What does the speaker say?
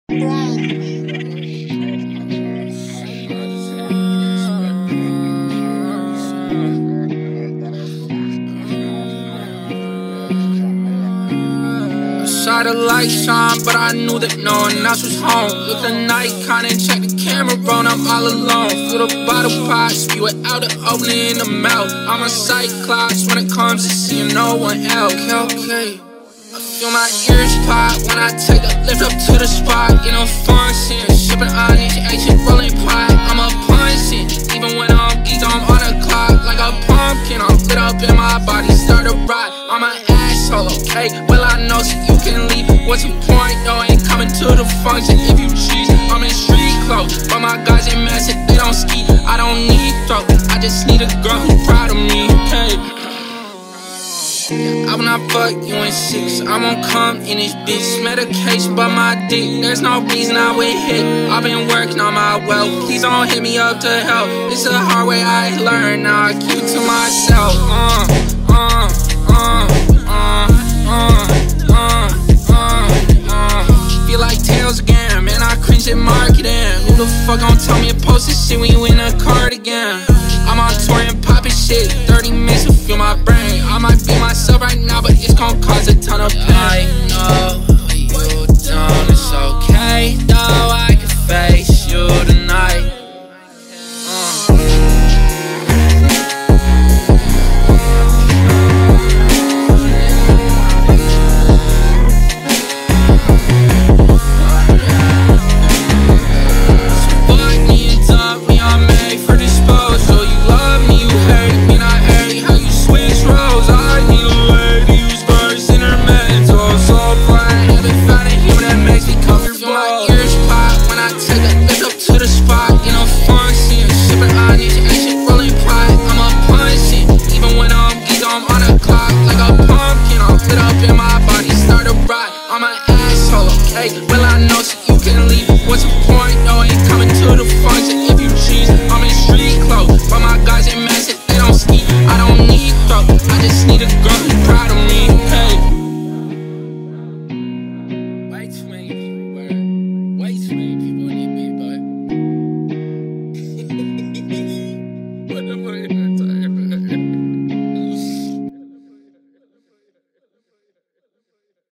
Saw the light shine, but I knew that no one else was home. Look at the night, kinda check the camera on, I'm all alone. Fill the bottle pot, spew it out the opening in the mouth. I'm a cyclops when it comes to seeing no one else. Okay. I feel my ears pop when I take a lift up to the spot. You know, function, shipping on each ancient rolling pot. I'm a punching, even when I'm geeked, I'm on the clock like a pumpkin. I'm lit up in my body, start to rot. I'm an asshole, okay? Well, I know so you can leave. What's the point, though? Ain't coming to the function if you cheat. I'm in street clothes, but my guys ain't massive, they don't ski. I don't need throw, I just need a girl who's proud of me, okay? I wanna fuck you in 6, I won't come in this bitch. Medication but my dick, there's no reason I would hit. I've been working on my wealth, please don't hit me up to help. It's a hard way I learned, now I keep it to myself. Feel like Tails again, man, I cringe at marketing. Who the fuck gon' tell me to post this shit when you in a cardigan? I'm on tour and poppin' shit, 30 minutes to feel my brain. I might be myself right now, but it's gon' cause a ton of pain. I know you don't, it's okay, though I can face you tonight. I'm an asshole, okay? Well, I know so you can leave. What's the point?